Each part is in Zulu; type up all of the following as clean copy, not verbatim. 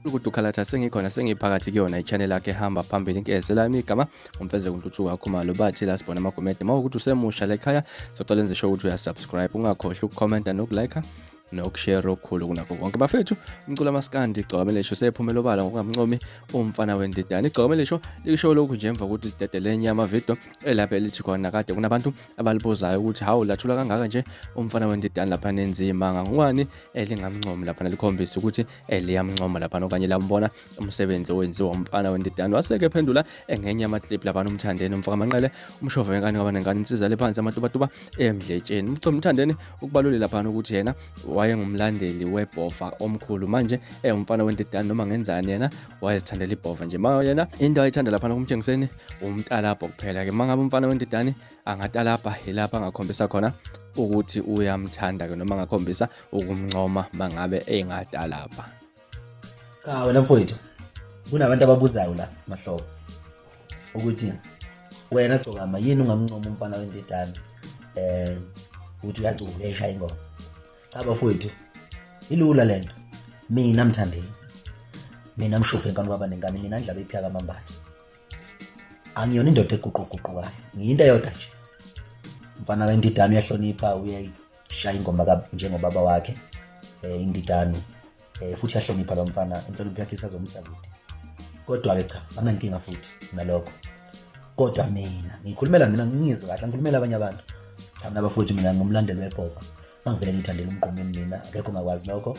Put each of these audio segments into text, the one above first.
ukuthi ukhalatha sengikhona sengiphakathi kuyona i-channel yakhe ehamba phambili inkezela imigama umfeze untuthuka akhumalo bathi la sibona amagomede mawukuthi usemusha la ekhaya socela enze sure ukuthi uyasubscribe ungakhohlwa ukucomment nokulike nokushare okukhulu kunakho konke bafethu umculo amaskandi igcokamelisho sephumela obala ngokungamncomi umfana weNdidane igcokamelisho likisho lokhu nje emva ukuthi lidedele enye ama-video elapha elithi khona kade kunabantu abalibuzayo ukuthi hawu lathula kangaka nje umfana weNdidane lapha nenzima ngangwani lingamncomi lapha likhombisa ukuthi liyamncoma lapha okanye lambona umsebenzi owenziwa umfana weNdidane waseke ephendula ngenye ama-clip lapha umthandeni umfaka amanqele umshove wenkani kwabanengane insizwa lephansi amatuba emdletsheni umthandeni ukubalule lapha ukuthi yena wayengumlandeli webhova omkhulu manje umfana weNdidane noma ngenzani yena wayezithandela ibhova nje ma yena into ayithanda lapha kumtshengiseni umtalabha kuphela ke mangabe umfana weNdidane angatalabha yilapha angakhombisa khona ukuthi uyamthanda ke noma angakhombisa ukumncoma mangabe engatalabha. Cha wena mfowethu kunabantu ababuzayo la mahlobo ukuthi wena Gcokama yini ungamncoma umfana weNdidane ukuthi uyacula eshaya ingoma. Cha bafowethu ilula lento mina mthandeni mina mshufe enkani kwabanengane mina ndlaba iphiyaka amambathi angiyona indoda eguquguqukayo ngiyinto eyodwa nje umfana weNdidane uyahlonipha uyayishaya ingoma njengobaba wakhe iNdidane futhi yahlonipha lo mfana inhlonipho yakhe isazomisa kude kodwa ke cha anginkinga futhi nalokho kodwa mina ngikhulumela mina ngizwe kahle ngikhulumela abanye abantu cha mina bafowethu mina ngumlandeli webhova mangivele ngithandela umqomeni mina akekho ngakwazi lokho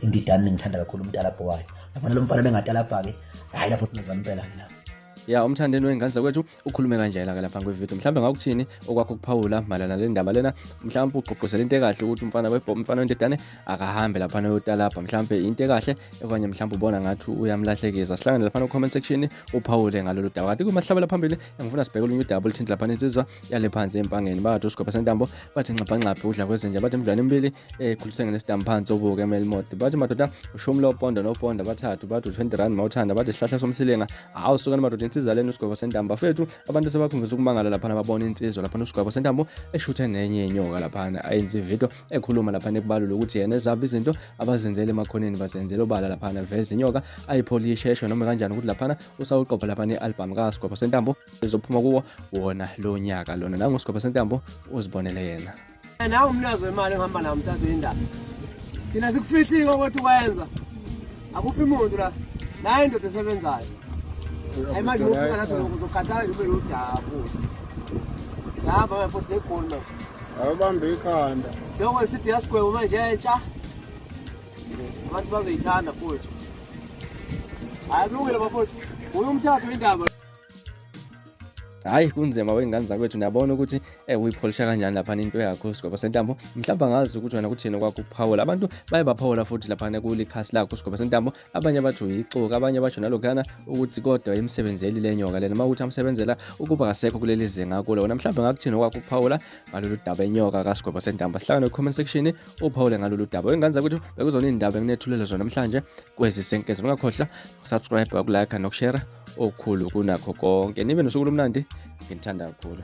iNdidane ngithanda kakhulu umtalabha wayo lapha lo mfana bengatalabha ke hayi lapho Singazwana impela ke lapho ya umthandeni wengane kwethu ukhulume kanjela ke lapha kwevideo mhlawumbe ngakuthini okwakho ukuphawula malana le ndaba lena mhlawumbe ugqugquzela into ekahle ukuthi umfana weNdidane akahambe lapha notalabha mhlawumbe into ekahle okanye mhlawumbe ubona ngathi uyamlahlekisa sihlangane lapha no comment section uphawule ngalolu daba kanti kumahlabela phambili ngifuna sibheke olunye udaba oluthinta lapha insizwa yale phansi empangeni bathi uSgwebo sentambo bathi nxapha udla kwezinja bathi emdlwane embili khulusenga nesitambo phansi obuke emelmode bathi madoda ushumi loponda noponda bathathu bathi 20 rand mawuthanda bathi sihlahla somsilenga awusukana madoda insizwa lena uSgwebo sentambo bafethu abantu sebakhombisa ukumangala lapha babona insizwa lapha uSgwebo sentambo eshuthe nenye inyoka lapha ayenza ivideo ekhuluma lapha ekubalula ukuthi yena ezaba izinto abazenzele emakhoneni bazenzele obala lapha veza inyoka ayipholishe esho noma kanjani ukuthi lapha usawuqopha lapha nealbum kaSgwebo sentambo ezophuma kuwo wona lo nyaka lona nanguSgwebo sentambo uzibonele yena nawe umnazo wemali ngihamba nawo mthathu indaba thina sikufihlika ukuthi ukwenza akufi umuntu la nayo indoda esebenzayo hayi manje ufika nazo uzokhathala nje ube udabu sihamba manje sekhona awubambe ikhanda siyokwenza isithi yasigwebo manje entsha abantu bazoyithanda futhi hayi kulungile bafowethu uyu umthathu indaba hayi kunzima wengane zakwethu niyabona ukuthi uyipholisha kanjani lapha into yakho uSgwebo sentambo mhlawumbe ngazi ukuthi wena kuthina kwakho ukuphawula abantu baye baphawula futhi lapha kulikhasi lakho uSgwebo sentambo abanye bathi uyixoka abanye bathi nalokhana ukuthi kodwa imsebenzeli lenyoka lena mawukuthi amsebenzela ukuba kasekho kuleli zinga kulo wena mhlawumbe ngakuthina kwakho ukuphawula ngalolu daba enyoka kaSgwebo sentambo hlangana no comment section uphawule ngalolu daba wengane zakwethu bekuzona indaba enginethulele zona namhlanje kwezisenkeze ungakhohlwa subscribe ukulike nokushare okukhulu kunakho konke nibe nosuku lomnandi ngithanda kakhulu.